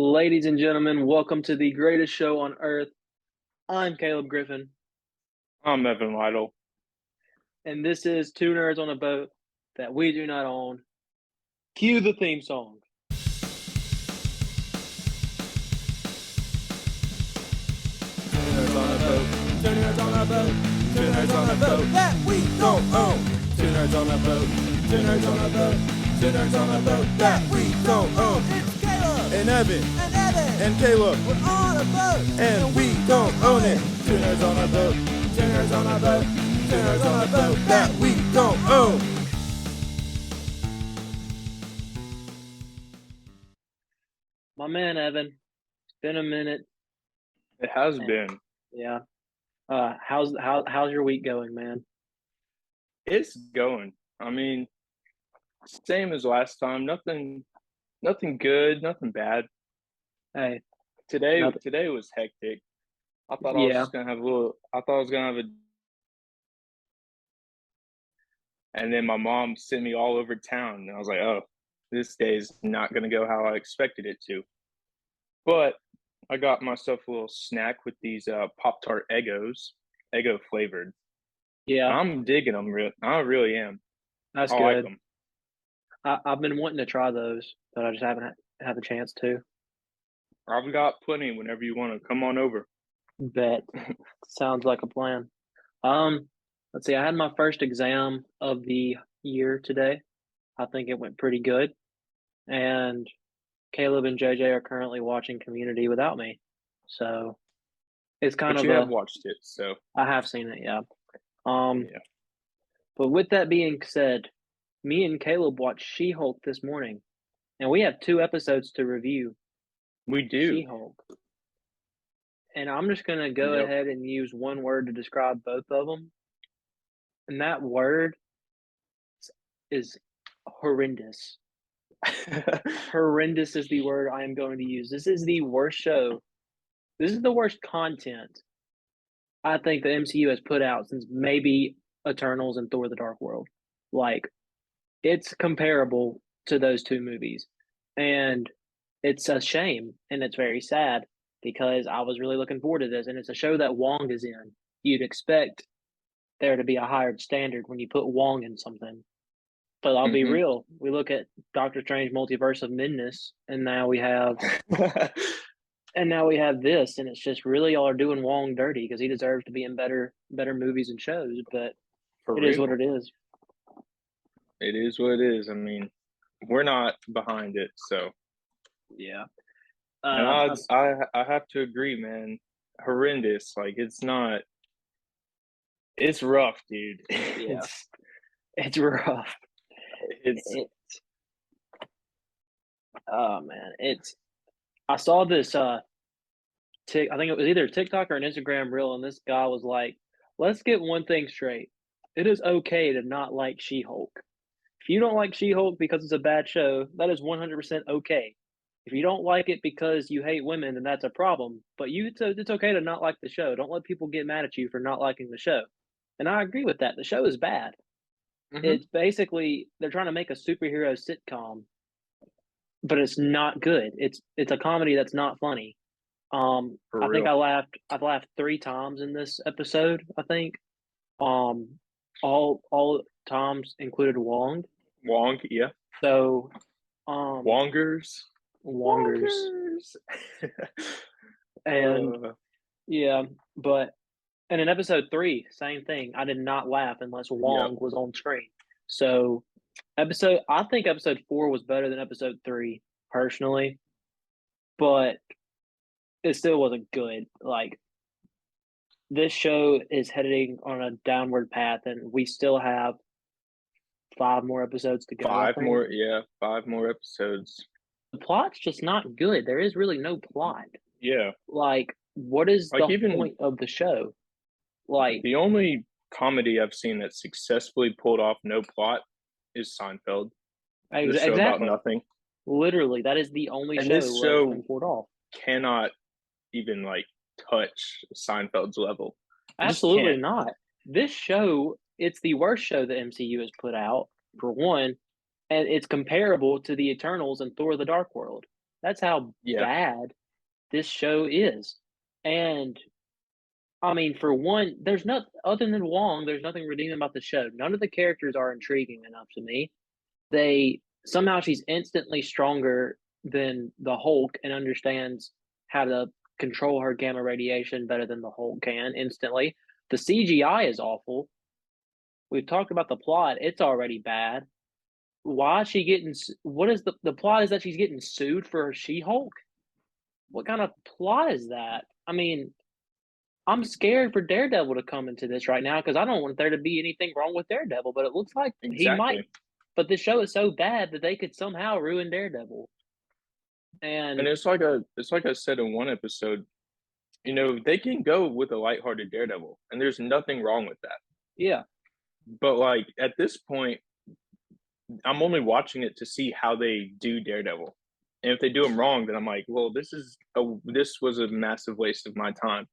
Ladies and gentlemen, welcome to the greatest show on earth. I'm Caleb Griffin, I'm Evan Lytle. and this is Two Nerds on a Boat that we do not own. Cue the theme song. Two nerds on a boat, two nerds on a boat, two nerds on a boat that we don't own. Two nerds on a boat, two nerds on a boat, two nerds on a boat that we don't own. It's Caleb and Evan and Caleb, we're on a boat and we don't own it. Two nerds on a boat, two nerds on a boat, two nerds on a boat that we don't own. My man Evan, it's been a minute. It has been. Yeah. How's your week going, man? It's going. I mean, same as last time. Nothing good, nothing bad. Hey, Today nothing. today was hectic. I thought I was Yeah. just gonna have a little. I thought I was gonna have a. And then my mom sent me all over town, and I was like, "Oh, this day's not gonna go how I expected it to." But I got myself a little snack with these Pop-Tart Eggo flavored. Yeah, I'm digging them. I really am. that's I like good. them. I've been wanting to try those, but I just haven't had the chance to. I've got plenty whenever you want to come on over. Bet. Sounds like a plan. Let's see. I had my first exam of the year today. I think it went pretty good. And Caleb and JJ are currently watching Community without me. So it's kind But of you have watched it, so I have seen it, yeah. Um, yeah. but with that being said, me and Caleb watched She-Hulk this morning, and we have 2 episodes to review We do. She-Hulk. And I'm just gonna go Yep. ahead and use one word to describe both of them. And that word is horrendous. Horrendous is the word I am going to use. This is the worst show. This is the worst content I think the MCU has put out since maybe Eternals and Thor: The Dark World. Like, it's comparable to those two movies. And it's a shame and it's very sad because I was really looking forward to this. And it's a show that Wong is in. You'd expect there to be a higher standard when you put Wong in something. But I'll be real. We look at Doctor Strange Multiverse of Madness, and now we have this, and it's just really y'all are doing Wong dirty because he deserves to be in better movies and shows. But For it is real. what it is. It is what it is. I mean, we're not behind it, so. Yeah. And I have to agree, man. Horrendous. Like, it's not. It's rough, dude. Yeah. It's rough. It's Oh man, I saw this I think it was either TikTok or an Instagram reel, and this guy was like, "Let's get one thing straight. It is okay to not like She-Hulk. If you don't like She-Hulk because it's a bad show, that is 100% okay. If you don't like it because you hate women, then that's a problem. But it's okay to not like the show. Don't let people get mad at you for not liking the show." And I agree with that. The show is bad. It's basically they're trying to make a superhero sitcom, but it's not good. It's a comedy that's not funny. For I think real. I've laughed 3 times in this episode, I think. All times included Wong. Wong, yeah. So Wongers. And yeah, but and in episode 3, same thing. I did not laugh unless Wong was on screen. So I think episode 4 was better than episode 3, personally. But it still wasn't good. Like, this show is heading on a downward path, and we still have 5 more episodes to go. 5 more episodes. The plot's just not good. There is really no plot. Yeah. Like, what is Like, the point of the show? Like, the only comedy I've seen that successfully pulled off no plot is Seinfeld. The show about nothing. Literally, that is the only And show this where it's show been pulled off. cannot even like touch Seinfeld's level. Absolutely not. This show, it's the worst show the MCU has put out, for one, and it's comparable to the Eternals and Thor: The Dark World. That's how Yeah, bad this show is. And I mean, for one, there's not other than Wong, there's nothing redeeming about the show. None of the characters are intriguing enough to me. They somehow she's instantly stronger than the Hulk and understands how to control her gamma radiation better than the Hulk can instantly. The CGI is awful. We've talked about the plot. It's already bad. Why is she getting what is the plot is that she's getting sued for She-Hulk? What kind of plot is that? I mean, I'm scared for Daredevil to come into this right now because I don't want there to be anything wrong with Daredevil, but it looks like he might. exactly. But this show is so bad that they could somehow ruin Daredevil. And And it's like I said in one episode, they can go with a lighthearted Daredevil, and there's nothing wrong with that. yeah, But like at this point, I'm only watching it to see how they do Daredevil. And if they do him wrong, then I'm like, well, this was a massive waste of my time.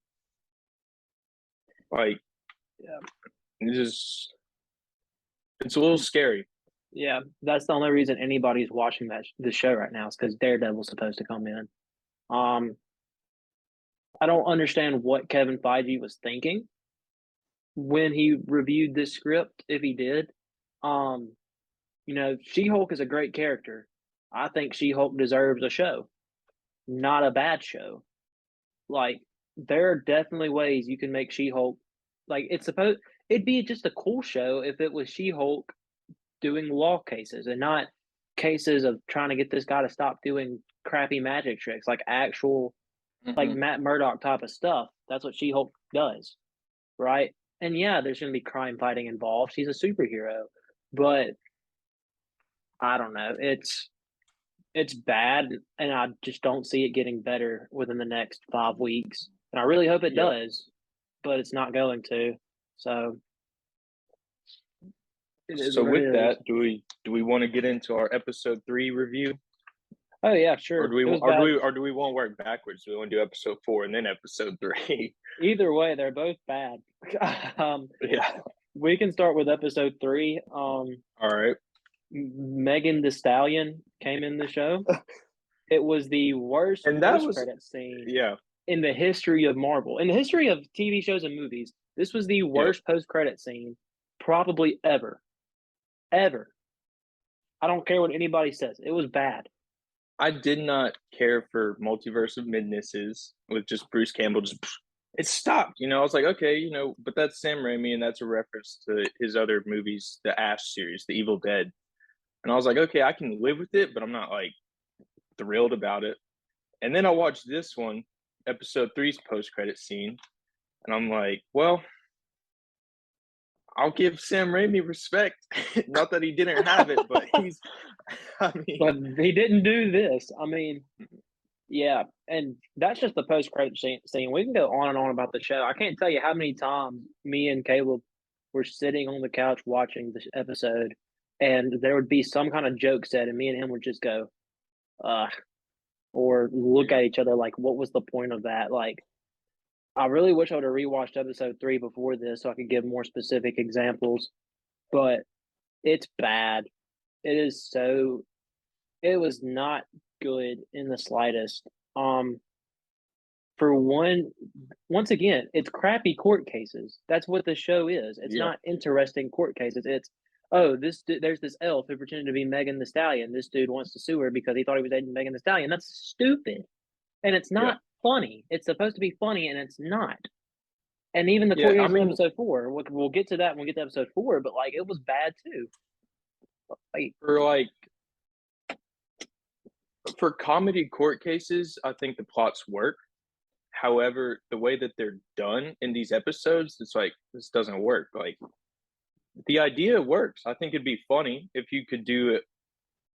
Like, yeah, it's a little scary. yeah. That's the only reason anybody's watching the show right now is because Daredevil's supposed to come in. I don't understand what Kevin Feige was thinking when he reviewed this script, if he did. She-Hulk is a great character. I think She-Hulk deserves a show, not a bad show. Like, there are definitely ways you can make She-Hulk like it'd be just a cool show if it was She-Hulk doing law cases and not cases of trying to get this guy to stop doing crappy magic tricks, like actual like Mm-hmm. Matt Murdock type of stuff. That's what She-Hulk does, right? And yeah, there's going to be crime fighting involved. She's a superhero, but I don't know. It's bad, and I just don't see it getting better within the next 5 weeks. And I really hope it Yep. does, but it's not going to. So it is So what with it is. that, do we want to get into our episode 3 review, Oh yeah, or sure. do we It was or do bad. we or do we want to work backwards? Do we want to do episode 4 and then episode 3? Either way, they're both bad. Yeah. We can start with episode 3. All right. Megan Thee Stallion came in the show. It was the worst And that was post-credit scene yeah. in the history of Marvel. In the history of TV shows and movies, this was the worst post-credit scene probably ever. Ever. I don't care what anybody says. It was bad. I did not care for Multiverse of Madnesses with just Bruce Campbell. It stopped. I was like, okay, but that's Sam Raimi, and that's a reference to his other movies, the Ash series, The Evil Dead. And I was like, okay, I can live with it, but I'm not like thrilled about it. And then I watched this one, episode 3's post-credit scene, and I'm like, well, I'll give Sam Raimi respect. Not that he didn't have it, but But he didn't do this. I mean, yeah, and that's just the post-credit scene. We can go on and on about the show. I can't tell you how many times me and Caleb were sitting on the couch watching this episode, and there would be some kind of joke said, and me and him would just go, or look at each other like, what was the point of that? Like, I really wish I would have rewatched episode 3 before this so I could give more specific examples, but it's bad. It was not good in the slightest. For one, once again, it's crappy court cases. That's what the show is. It's not interesting court cases. It's, there's this elf who pretended to be Megan Thee Stallion. This dude wants to sue her because he thought he was dating Megan Thee Stallion. That's stupid. And it's not funny. It's supposed to be funny, and it's not. And even the court case in episode 4, we'll get to that when we get to episode 4, but like it was bad too. For comedy court cases, I think the plots work. However, the way that they're done in these episodes, it's like this doesn't work. Like the idea works. I think it'd be funny if you could do it.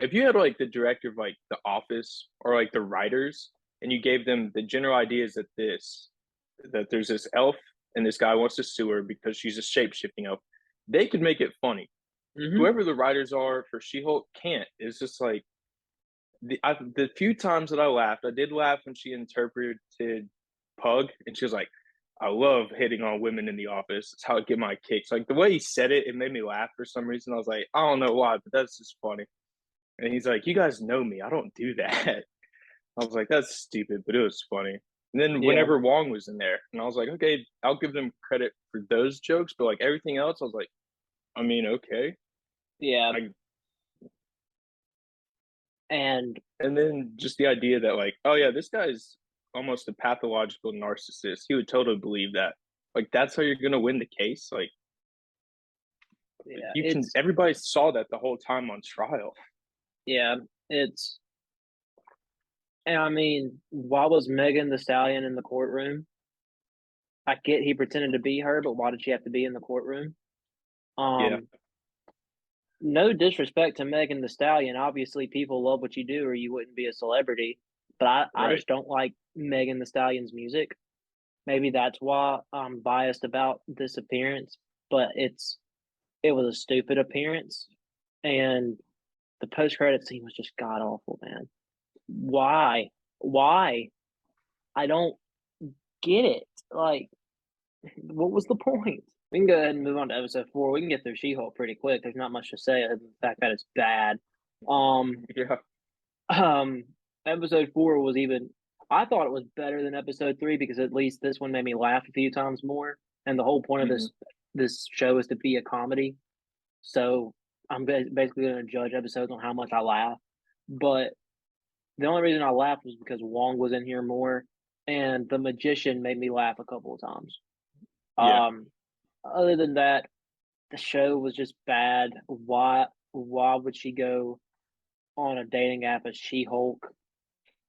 If you had like the director of like The Office or like the writers, and you gave them the general ideas that there's this elf and this guy wants to sue her because she's a shape-shifting elf, they could make it funny. Mm-hmm. Whoever the writers are for She-Hulk can't. It's just like the few times that I laughed, I did laugh when she interpreted Pug, and she was like, I love hitting on women in the office. It's how I get my kicks. Like the way he said it, it made me laugh for some reason. I was like, I don't know why, but that's just funny. And he's like, you guys know me. I don't do that. I was like, that's stupid, but it was funny. And then Yeah. whenever Wong was in there, and I was like, okay, I'll give them credit for those jokes, but like everything else, I was like, I mean, okay. Yeah. I, And and then just the idea that like, oh yeah, this guy's almost a pathological narcissist. He would totally believe that. Like that's how you're gonna win the case. Like yeah, you can. Everybody saw that the whole time on trial. yeah, it's and I mean, why was Megan the Stallion in the courtroom? I get he pretended to be her, but why did she have to be in the courtroom? Yeah, Um, no disrespect to Megan the Stallion. Obviously, people love what you do, or you wouldn't be a celebrity. But I right. just don't like Megan the Stallion's music. Maybe that's why I'm biased about this appearance. But it was a stupid appearance, and the post credit scene was just god awful, man. Why? Why? I don't get it. Like, what was the point? We can go ahead and move on to episode 4. We can get through She-Hulk pretty quick. There's not much to say other than the fact that it's bad. Yeah, Um, episode 4 was even. I thought it was better than episode 3 because at least this one made me laugh a few times more. And the whole point of hmm this show is to be a comedy. So I'm basically going to judge episodes on how much I laugh. But the only reason I laughed was because Wong was in here more, and the magician made me laugh a couple of times. yeah, Um, other than that, the show was just bad. Why would she go on a dating app as She-Hulk?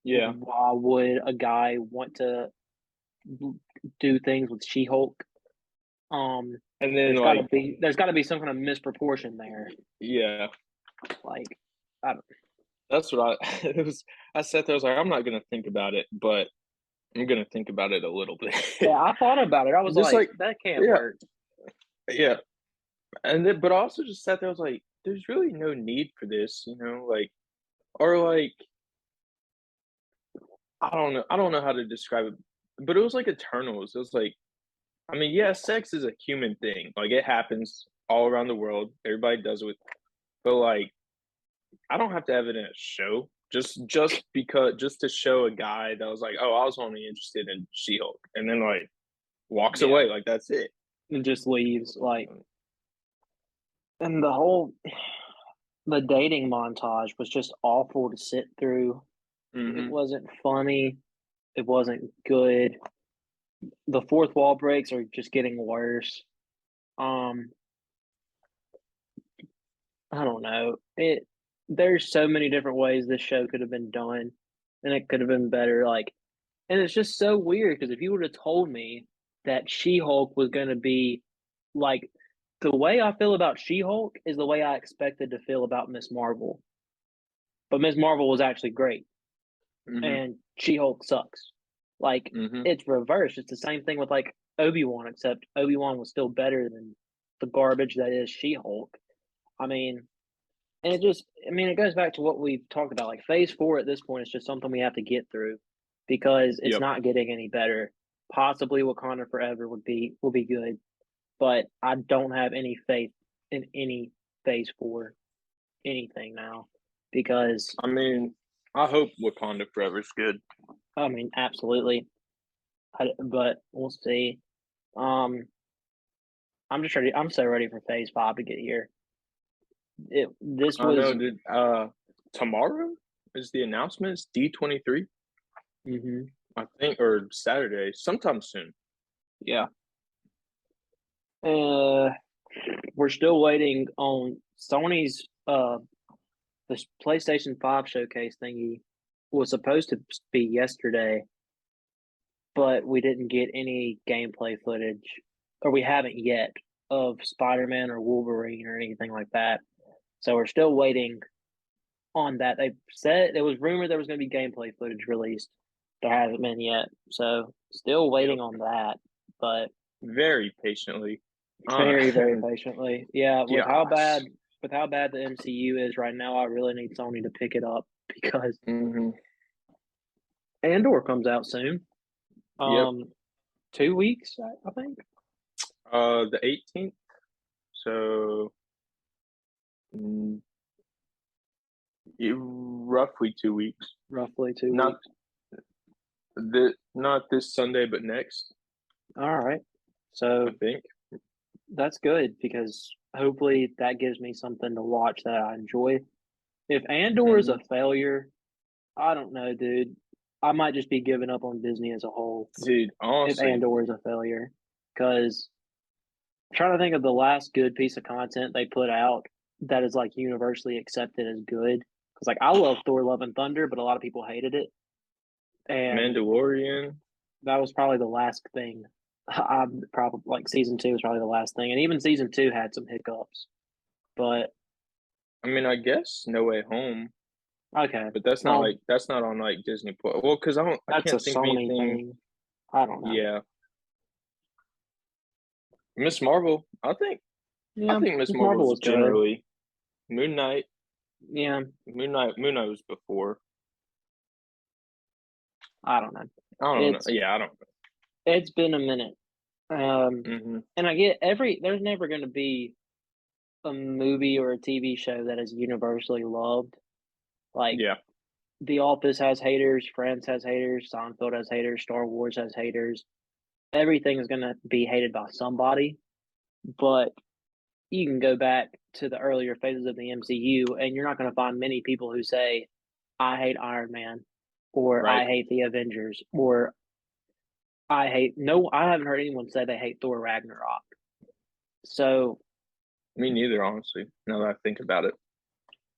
yeah. Why would a guy want to do things with She-Hulk? Um, And then like, there's got to be some kind of misproportion there. yeah, Like, I don't. that's what I. It was. I sat there. I was like, I'm not gonna think about it, but I'm gonna think about it a little bit. Yeah, I thought about it. I was Just like, like, that can't yeah, work. yeah. And then, but I also just sat there. I was like, there's really no need for this, like, or like, I don't know. I don't know how to describe it, but it was like Eternals. It was like, I mean, yeah, sex is a human thing. Like, it happens all around the world. Everybody does it, but like, I don't have to have it in a show. Just to show a guy that was like, oh, I was only interested in She-Hulk, and then like walks Yeah, away. Like that's it. and just leaves. Like, and the dating montage was just awful to sit through. It Mm-hmm. wasn't funny. It wasn't good. The fourth wall breaks are just getting worse. Um, I don't know. There's so many different ways this show could have been done, and it could have been better. Like, and it's just so weird because if you would have told me that She-Hulk was going to be like the way I feel about She-Hulk is the way I expected to feel about Miss Marvel. But Miss Marvel was actually great, Mm-hmm. and She-Hulk sucks. Like, Mm-hmm. it's reversed. It's the same thing with like Obi-Wan, except Obi-Wan was still better than the garbage that is She-Hulk. I mean, and it goes back to what we've talked about. Like Phase 4 at this point is just something we have to get through because it's Yep. not getting any better. Possibly Wakanda Forever will be good, but I don't have any faith in any Phase 4 anything now because I mean, I hope Wakanda Forever's good. I mean absolutely, but we'll see. Um, I'm just ready. I'm so ready for Phase 5 to get here. This I know, was. dude. Tomorrow is the announcement. It's D23, Mhm. I think, or Saturday, sometime soon. Yeah. Uh, we're still waiting on Sony's the PlayStation 5 showcase thingy was supposed to be yesterday, but we didn't get any gameplay footage, or we haven't yet, of Spider-Man or Wolverine or anything like that. So we're still waiting on that. They said there was rumored there was going to be gameplay footage released. There hasn't been yet. So still Yep. waiting on that, but Very patiently. very, very patiently. Yeah, Gosh. with how bad the MCU is right now, I really need Sony to pick it up because Mm-hmm. Andor comes out soon. Yep. 2 weeks, I think. The 18th. So, mm, roughly 2 weeks. Roughly two Not weeks. Not this Sunday, but next, All right. I So think. that's good because hopefully that gives me something to watch that I enjoy. If Andor is a Mhm. failure, I don't know, dude. I might just be giving up on Disney as a whole Dude, if honestly, Andor is a failure. Because I'm trying to think of the last good piece of content they put out that is like universally accepted as good. Because like I love Thor: Love and Thunder, but a lot of people hated it, and Mandalorian. that was probably the last thing. I'm probably like season two was probably the last thing, and even season two had some hiccups. But I mean, I guess No Way Home, okay, but well, that's not on like Disney Plus. Well, because I that's a can't think of Sony anything. thing. I don't know. Yeah, Miss Marvel. I Yeah, think Miss Miss Marvel Marvel is was good. generally Moon Knight. Yeah, Moon Knight was before. I don't know. I don't know. It's Yeah, I don't it's been a minute. know. Hmm. And I get there's never going to be a movie or a TV show that is universally loved. Like Yeah, The Office has haters, Friends has haters, Seinfeld has haters, Star Wars has haters. Everything is going to be hated by somebody, but you can go back to the earlier phases of the MCU and you're not going to find many people who say, I hate Iron Man or right. I hate the Avengers or I haven't heard anyone say they hate Thor Ragnarok. So, Me neither, honestly. Now that I think about it.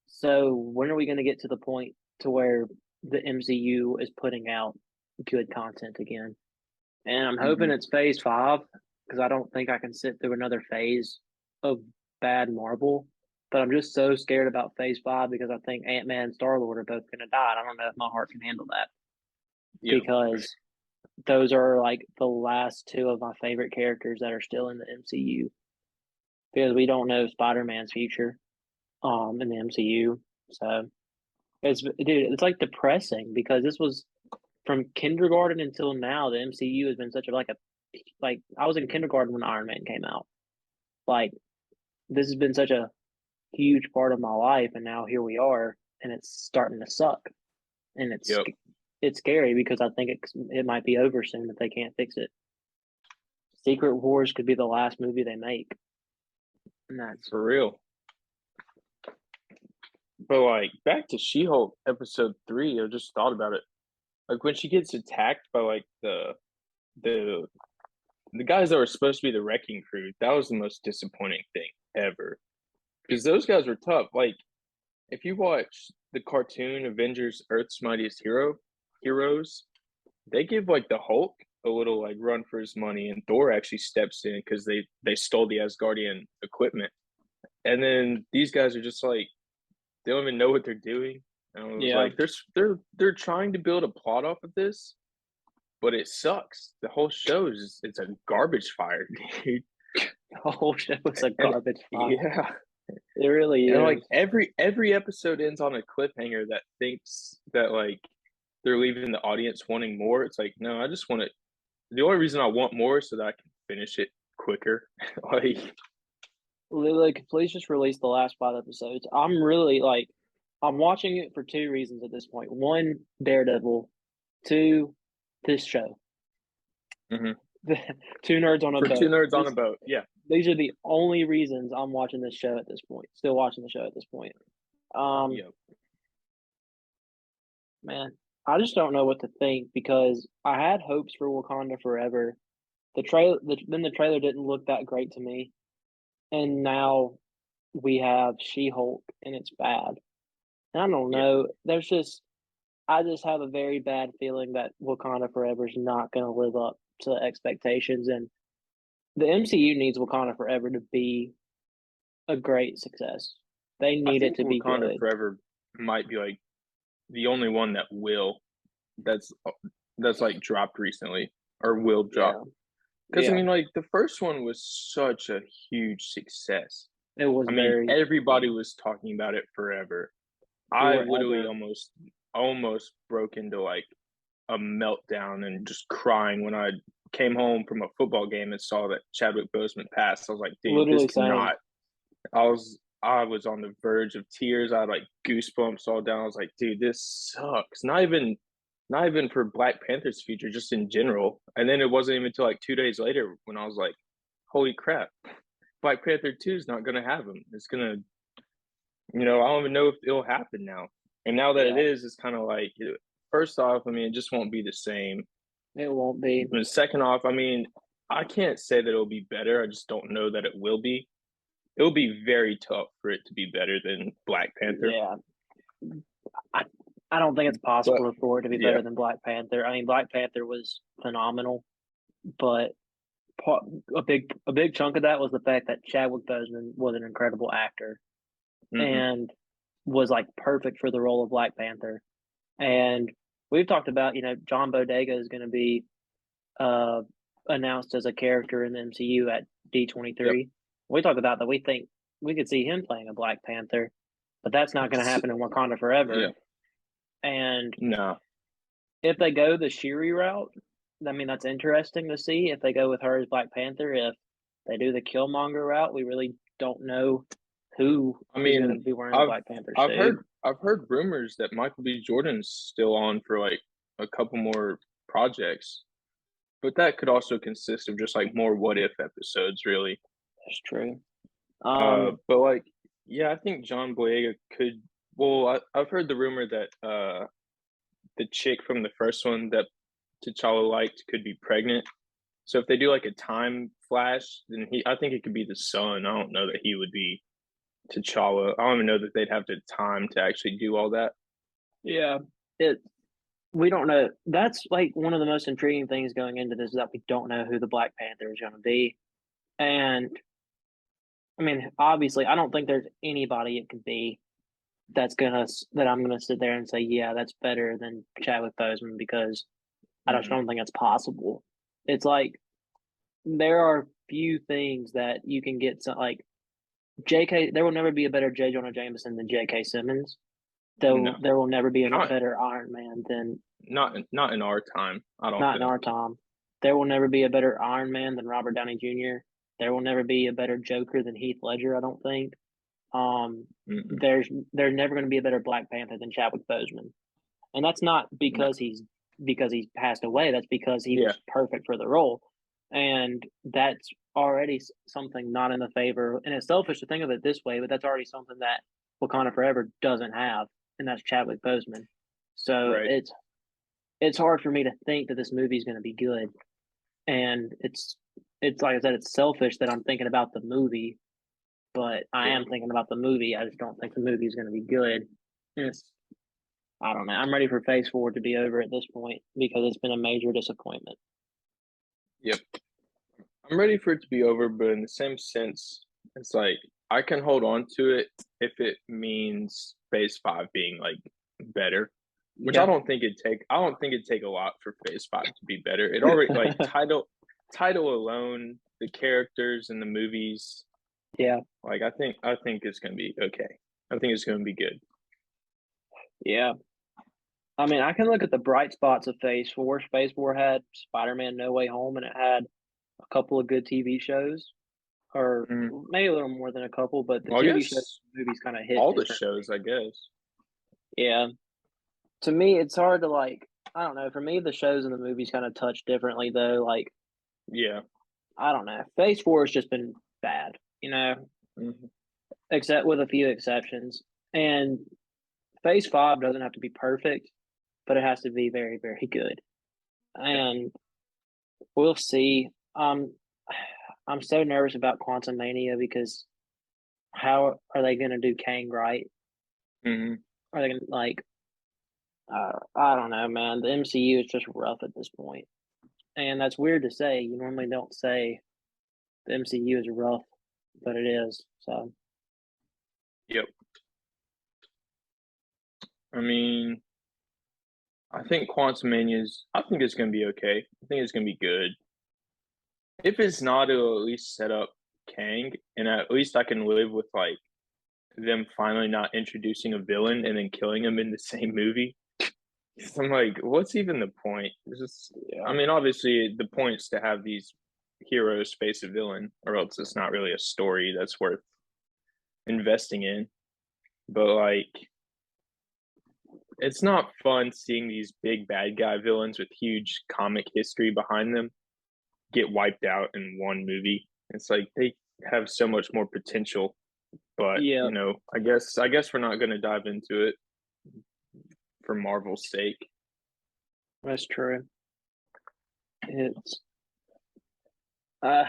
so when are we going to get to the point to where the MCU is putting out good content again? And I'm hoping Hmm. it's phase five because I don't think I can sit through another phase of bad Marvel. But I'm just so scared about phase five because I think Ant-Man and Star-Lord are both going to die. And I don't know if my heart can handle that Yeah, because those are like the last two of my favorite characters that are still in the MCU because we don't know Spider-Man's future in the MCU. So it's like depressing because this was from kindergarten until now, the MCU has been such a like I was in kindergarten when Iron Man came out. Like this has been such a huge part of my life, and now here we are, and it's starting to suck, and yep, it's scary because I think it might be over soon if they can't fix it. Secret Wars could be the last movie they make, and that's for real. But like back to She-Hulk episode 3, I just thought about it. Like when she gets attacked by like the the guys that were supposed to be the wrecking crew, that was the most disappointing thing ever. Because those guys were tough. Like if you watch the cartoon Avengers Earth's Mightiest Heroes, they give like the Hulk a little like run for his money, and Thor actually steps in because they stole the Asgardian equipment. And then these guys are just like they don't even know what they're doing. And I was yeah. like, they're trying to build a plot off of this, but it sucks. The whole show is it's a garbage fire, dude. The whole show is a And garbage fire. yeah, It really and like is. every episode ends on a cliffhanger that thinks that like they're leaving the audience wanting more. It's like, no, I just want it. The only reason I want more is so that I can finish it quicker. Like, Like, please just release the last five episodes. I'm really like, I'm watching it for two reasons at this point. One, Daredevil. Two, this show. mhm. Two nerds on a For two boat. nerds on a boat, yeah, These are the only reasons I'm watching this show at this point. Still watching the show at this point. Um, yeah. man, I just don't know what to think because I had hopes for Wakanda Forever. Then the trailer didn't look that great to me, and now we have She-Hulk, and it's bad. And I don't Yeah, know. I just have a very bad feeling that Wakanda Forever is not going to live up to expectations, and the MCU needs Wakanda Forever to be a great success. They I need it think to be Wakanda good. Forever might be like the only one that will that's that's like dropped recently or will drop. Yeah, Because I yeah. mean, like the first one was such a huge success. It was I mean, very everybody was talking about it forever. I literally forever. almost broke into like a meltdown and just crying when I came home from a football game and saw that Chadwick Boseman passed. I was like, dude, this Literally same. cannot. I was on the verge of tears. I had like goosebumps all down. I was like, dude, this sucks. Not even not even for Black Panther's future, just in general. And then it wasn't even until like 2 days later when I was like, holy crap, Black Panther 2 is not going to have him. It's going to, I don't even know if it'll happen now. And now that it is, it's kind of like, first off, I mean, it just won't be the same. It won't be. And second off, I mean, I can't say that it'll be better. I just don't know that it will be. It'll be very tough for it to be better than Black Panther. Yeah. I don't think it's possible for it to be better than Black Panther. I mean, Black Panther was phenomenal, but a big chunk of that was the fact that Chadwick Boseman was an incredible actor and was like perfect for the role of Black Panther. And we've talked about, John Bodega is going to be announced as a character in the MCU at D23. Yep. We talked about that. We think we could see him playing a Black Panther, but that's not going to happen in Wakanda Forever. Yeah. And no, if they go the Shuri route, I mean, that's interesting to see. If they go with her as Black Panther, if they do the Killmonger route, we really don't know who is going to be wearing the Black Panther suit. I've heard rumors that Michael B. Jordan's still on for like a couple more projects, but that could also consist of just like more what if episodes, really. That's true. But like, yeah, I think John Boyega could. Well, I've heard the rumor that the chick from the first one that T'Challa liked could be pregnant. So if they do like a time flash, then I think it could be the son. I don't know that he would be T'Challa. I don't even know that they'd have the time to actually do all that. Yeah, we don't know. That's like one of the most intriguing things going into this is that we don't know who the Black Panther is going to be. And I mean, obviously, I don't think there's anybody it could be that I'm gonna sit there and say, yeah, that's better than Chadwick Boseman because I just don't think it's possible. It's like there are few things that you can get like JK. There will never be a better J. Jonah Jameson than J.K. Simmons. Though there will never be a better Iron Man than not in our time. I don't. Not in our time. There will never be a better Iron Man than Robert Downey Jr. There will never be a better Joker than Heath Ledger. I don't think. There's never going to be a better Black Panther than Chadwick Boseman, and that's not because he's passed away. That's because he was perfect for the role, and that's already something not in the favor. And it's selfish to think of it this way, but that's already something that Wakanda Forever doesn't have, and that's Chadwick Boseman. So it's hard for me to think that this movie is going to be good, and it's like I said, it's selfish that I'm thinking about the movie. But I am thinking about the movie. I just don't think the movie is going to be good. I don't know. I'm ready for Phase 4 to be over at this point because it's been a major disappointment. Yep. I'm ready for it to be over, but in the same sense, it's like I can hold on to it if it means Phase 5 being like better. Which I don't think it'd take a lot for Phase 5 to be better. It already like title alone, the characters and the movies. Yeah. Like I think it's gonna be okay. I think it's gonna be good. Yeah. I mean, I can look at the bright spots of Phase 4. Phase 4 had Spider-Man No Way Home, and it had a couple of good TV shows. Or maybe a little more than a couple, but the TV shows and movies kind of hit all the shows, I guess. Yeah. To me, it's hard to like I don't know. For me, the shows and the movies kind of touch differently though. Like I don't know. Phase 4 has just been bad. Except with a few exceptions. And Phase 5 doesn't have to be perfect, but it has to be very, very good. And we'll see. I'm so nervous about Quantumania because how are they going to do Kang right? Are they going to I don't know, man. The MCU is just rough at this point. And that's weird to say. You normally don't say the MCU is rough. But it is, so. Yep. I mean, I think I think it's going to be okay. I think it's going to be good. If it's not, it'll at least set up Kang, and at least I can live with, like, them finally not introducing a villain and then killing him in the same movie. I'm like, what's even the point? I mean, obviously, the point is to have these heroes face a villain, or else it's not really a story that's worth investing in. But like it's not fun seeing these big bad guy villains with huge comic history behind them get wiped out in one movie. It's like they have so much more potential, but Yeah, I guess we're not going to dive into it for Marvel's sake. that's true. It's uh,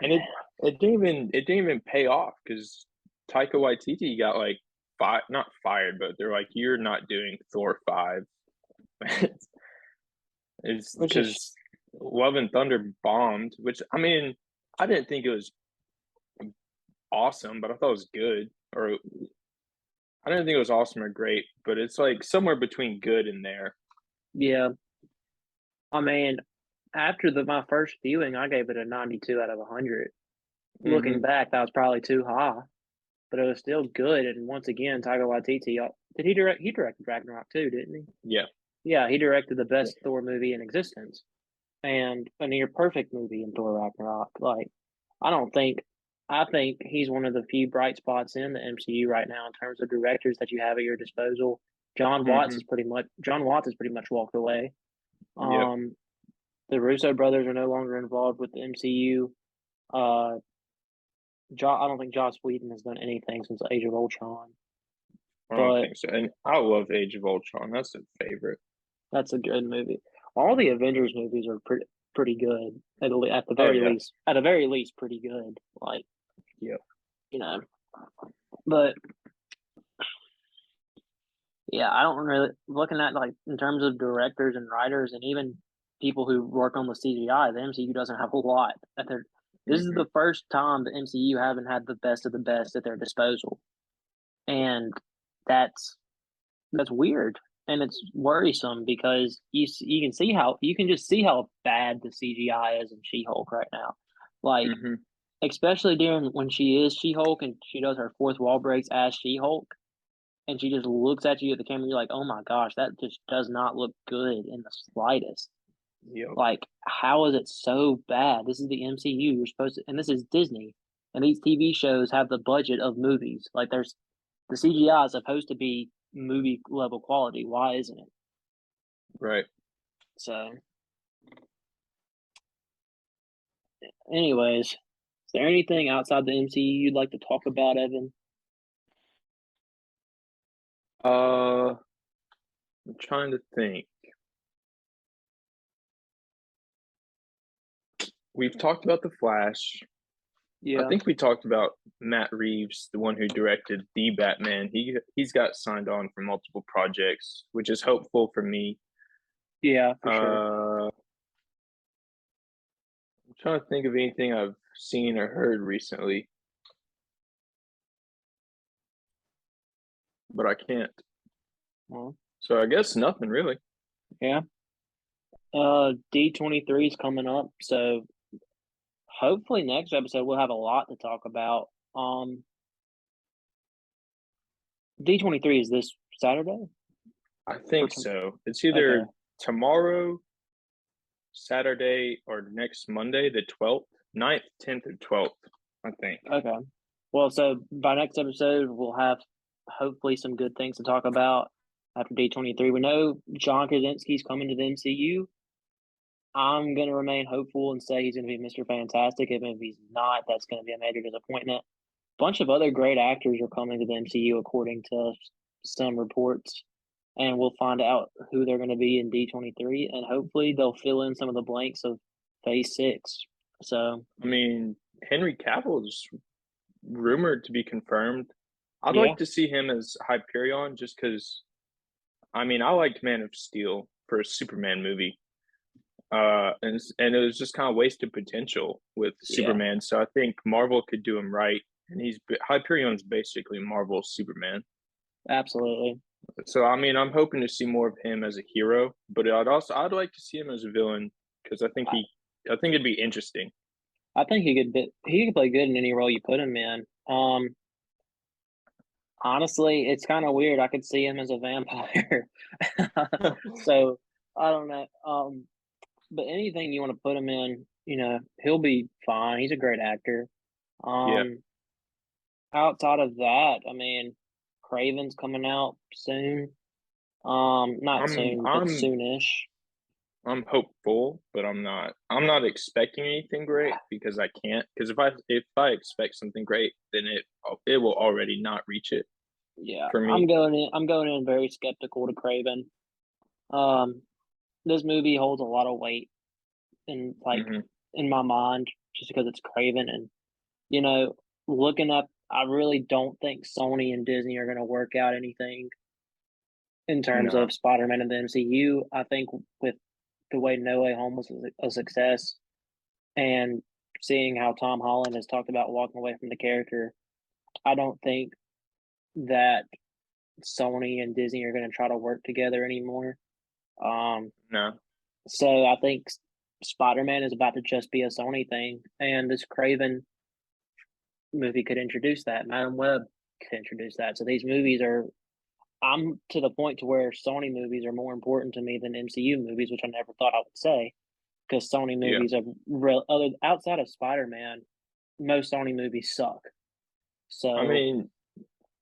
And it didn't even pay off because Taika Waititi got like not fired, but they're like, you're not doing Thor 5. It's which is because Love and Thunder bombed, which I mean, I didn't think it was awesome, but I thought it was good. Or I didn't think it was awesome or great, but it's like somewhere between good and there. yeah. I mean, after my first viewing, I gave it a 92 out of 100. Looking Mm-hmm. back, that was probably too high, but it was still good. And once again, Taika Waititi, did he direct? He directed Ragnarok too, didn't he? Yeah. Yeah, he directed the best Thor movie in existence and a near perfect movie in Thor Ragnarok. Like, I don't think, I think he's one of the few bright spots in the MCU right now in terms of directors that you have at your disposal. Mm-hmm. John Watts has pretty much walked away. Yep. Um, the Russo brothers are no longer involved with the MCU. Uh, I don't think Joss Whedon has done anything since Age of Ultron, I don't but think so. And I love Age of Ultron. That's a favorite. that's a good movie. All the Avengers movies are pretty good at the Oh very yeah. least. At the very least, pretty good. Like, Yep. you know, but yeah, I don't really looking at like in terms of directors and writers and even people who work on the CGI. The MCU doesn't have a lot at their. This is Mm-hmm. the first time the MCU haven't had the best of the best at their disposal, and that's that's weird and it's worrisome because you can just see how bad the CGI is in She-Hulk right now, like Mm-hmm. especially during when she is She-Hulk and she does her fourth wall breaks as She-Hulk and she just looks at you at the camera. You're like, oh my gosh, that just does not look good in the slightest. Yep. Like, how is it so bad? This is the MCU. You're supposed to, and this is Disney, and these TV shows have the budget of movies. Like, there's the CGI is supposed to be movie level quality. Why isn't it? Right. So, anyways, is there anything outside the MCU you'd like to talk about, Evan? I'm trying to think. We've talked about The Flash. I Yeah, think we talked about Matt Reeves, the one who directed The Batman. He's got signed on for multiple projects, which is hopeful for me. yeah, for sure. I'm trying to think of anything I've seen or heard recently, but I can't. Well, So I guess nothing really. yeah. D23 is coming up, so hopefully next episode we'll have a lot to talk about. D23 is this Saturday I or think so. It's okay, either tomorrow, Saturday, or next Monday, the 12th, 9th, 10th, or 12th, I think. okay. Well, so by next episode we'll have hopefully some good things to talk about after D23. We know John Krasinski's coming to the MCU. I'm gonna remain hopeful and say he's gonna be Mr. Fantastic. Even if he's not, that's gonna be a major disappointment. Bunch of other great actors are coming to the MCU according to some reports, and we'll find out who they're going to be in D23, and hopefully they'll fill in some of the blanks of Phase 6. So, I mean, Henry Cavill is rumored to be confirmed. I'd yeah, like to see him as Hyperion just because, I mean, I liked Man of Steel for a Superman movie. And it was just kind of wasted potential with yeah, Superman. So I think Marvel could do him right. And Hyperion's basically Marvel's Superman. absolutely. So I mean, I'm hoping to see more of him as a hero, but I'd like to see him as a villain because I, I think it'd be interesting. I think he could play good in any role you put him in. Honestly, it's kind of weird. I could see him as a vampire. So I don't know. But anything you want to put him in, he'll be fine. He's a great actor. Yeah. Um, Outside of that, I mean, Craven's coming out soon. Not I'm soon, but I'm soonish. I'm hopeful, but I'm not expecting anything great because I can't. Because if I expect something great, then it will already not reach it Yeah, for I'm me. going in. I'm going in very skeptical to Craven. Um, this movie holds a lot of weight in Hmm. in my mind just because it's Craven, and you know, looking up, I really don't think Sony and Disney are going to work out anything in terms No, of Spider-Man in the MCU. I think with the way No Way Home was a success, and seeing how Tom Holland has talked about walking away from the character, I don't think that Sony and Disney are going to try to work together anymore. Um, no. so I think Spider Man is about to just be a Sony thing, and this Craven movie could introduce that. Madam Web could introduce that. So these movies are. I'm to the point to where Sony movies are more important to me than MCU movies, which I never thought I would say, because Sony Yeah. movies are real. Other outside of Spider Man, most Sony movies suck. I So mean,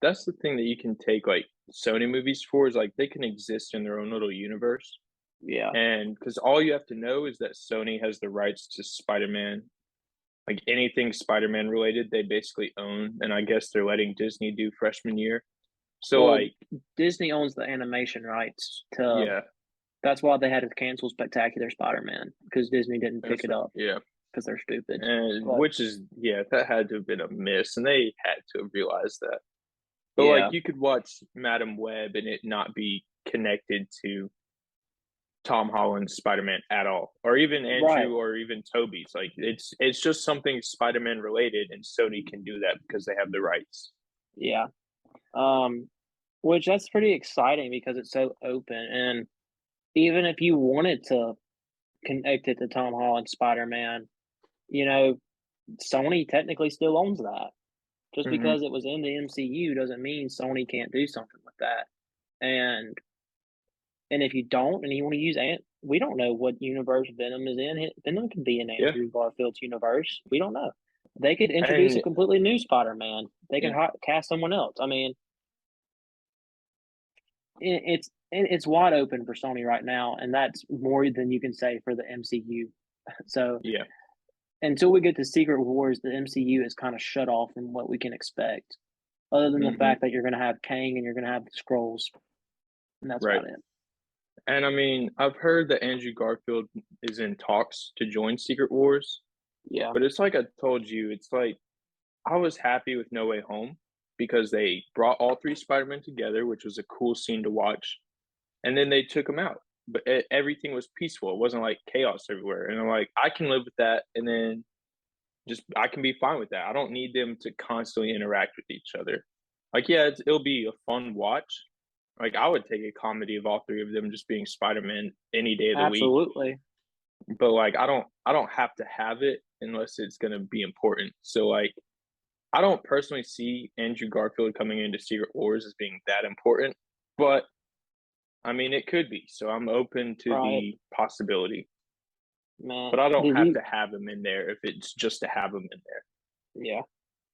that's the thing that you can take like Sony movies for is like they can exist in their own little universe. yeah, And because all you have to know is that Sony has the rights to Spider-Man, like anything Spider-Man related, they basically own. And I guess they're letting Disney do freshman year. So well, like, Disney owns the animation rights to. yeah, That's why they had to cancel Spectacular Spider Man because Disney didn't pick that's it right. up Yeah. because they're stupid. And But which is, yeah, that had to have been a miss. And they had to have realized that. But like yeah, you could watch Madam Web and it not be connected to Tom Holland's Spider-Man at all, or even right, Andrew, or even Toby's. Like it's just something Spider-Man related, and Sony can do that because they have the rights. yeah. Um, which that's pretty exciting because it's so open, and even if you wanted to connect it to Tom Holland Spider Man, you know, Sony technically still owns that. Just Hmm. because it was in the MCU doesn't mean Sony can't do something with that. And if you don't, and you want to use Ant, we don't know what universe Venom is in. Venom could be in Yeah, Andrew Garfield's universe. We don't know. They could introduce a and completely new Spider-Man. They could yeah, cast someone else. I mean, it's wide open for Sony right now, and that's more than you can say for the MCU. So yeah. until we get to Secret Wars, the MCU is kind of shut off from what we can expect, other than the Hmm. fact that you're going to have Kang and you're going to have the Scrolls, and that's Right. about it. And I mean, I've heard that Andrew Garfield is in talks to join Secret Wars, Yeah. but it's like I told you, it's like I was happy with No Way Home because they brought all three Spider-Men together, which was a cool scene to watch. And then they took them out. But everything was peaceful. It wasn't like chaos everywhere. And I'm like, I can live with that. And then just I can be fine with that. I don't need them to constantly interact with each other. Like, yeah, it'll be a fun watch. Like, I would take a comedy of all three of them just being Spider-Man any day of the week. Absolutely. But like, I don't have to have it unless it's gonna be important. So like, I don't personally see Andrew Garfield coming into Secret Wars as being that important. But I mean, it could be. So I'm open to Right. the possibility, Man, but I don't did have you? to have him in there if it's just to have him in there. Yeah.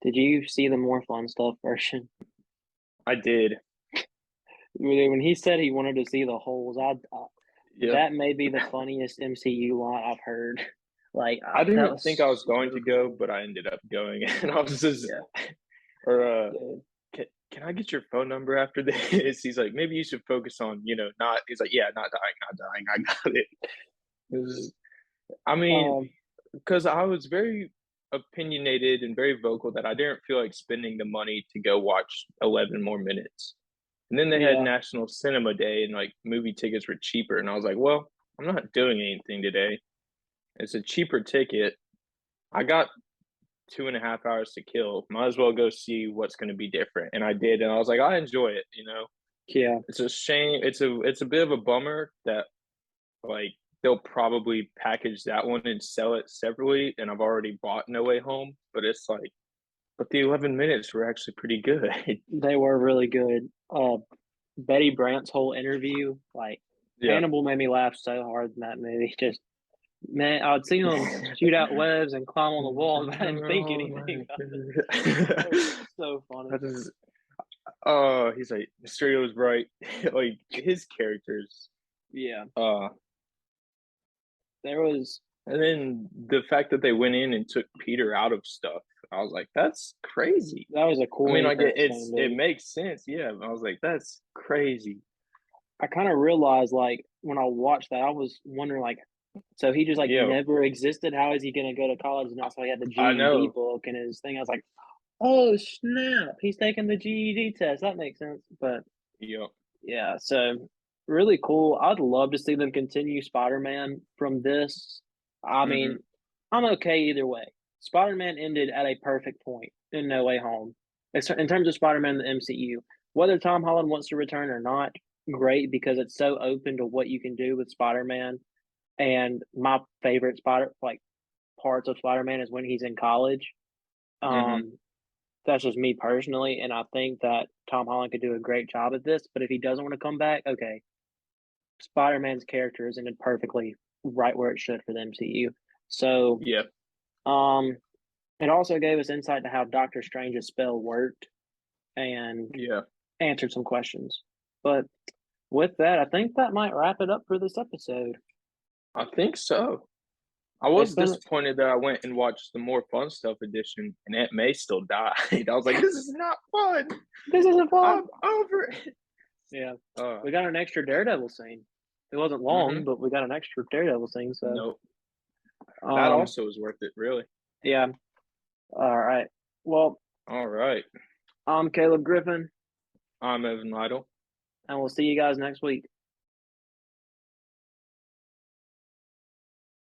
Did you see the more fun stuff version? I did. When he said he wanted to see the holes, Yep. that may be the funniest MCU line I've heard. Like I that didn't think I was was going so to go, funny. but I ended up going, and I was just, Yeah, or dude. can I get your phone number after this? He's like, maybe you should focus on, not. He's like, yeah, not dying, not dying. I got it. It was, I mean, Um, because I was very opinionated and very vocal that I didn't feel like spending the money to go watch 11 more minutes. And then they had yeah, National Cinema Day and like movie tickets were cheaper. And I was like, well, I'm not doing anything today. It's a cheaper ticket. I got 2.5 hours to kill. Might as well go see what's going to be different. And I did. And I was like, I enjoy it. yeah. It's a shame. It's a bit of a bummer that like they'll probably package that one and sell it separately. And I've already bought No Way Home, but it's like, but the 11 minutes were actually pretty good. They were really good. Betty Brant's whole interview, like Yeah. Hannibal, made me laugh so hard in that movie. Just man, I'd seen him shoot out webs and climb on the walls, but I didn't think Oh anything my of it. It was god. so funny. That is He's like Mysterio's right. Like his characters. Yeah, Uh, there was. and then the fact that they went in and took Peter out of stuff, I was like, that's crazy. That was a I cool mean, like interesting, it dude. makes sense, yeah. But I was like, that's crazy. I kind of realized like when I watched that, I was wondering like, so he just like Yeah, never existed. How is he gonna go to college now? So he had the I GED know. book and his thing. I was like, oh snap, he's taking the GED test. That makes sense. But Yep. yeah, so really cool. I'd love to see them continue Spider-Man from this. I Hmm. mean, I'm okay either way. Spider-Man ended at a perfect point in No Way Home. In terms of Spider-Man in the MCU, whether Tom Holland wants to return or not, great because it's so open to what you can do with Spider-Man. And my favorite parts of Spider-Man is when he's in college. Hmm. Um, that's just me personally, and I think that Tom Holland could do a great job at this. But if he doesn't want to come back, okay, Spider-Man's character is ended perfectly right where it should for the MCU. So, Yeah. um, it also gave us insight to how Doctor Strange's spell worked and Yeah. answered some questions. But with that, I think that might wrap it up for this episode. I think so. I It's was been disappointed that I went and watched the more fun stuff edition, and Aunt May still died. I was like, "This is not fun. this isn't fun. I'm over it." Yeah, Uh, we got an extra Daredevil scene. It wasn't long, hmm. but we got an extra Daredevil scene. So, Nope. That um, also is worth it, really. yeah. All right. Well, All right. I'm Caleb Griffin, I'm Evan Lytle. and we'll see you guys next week.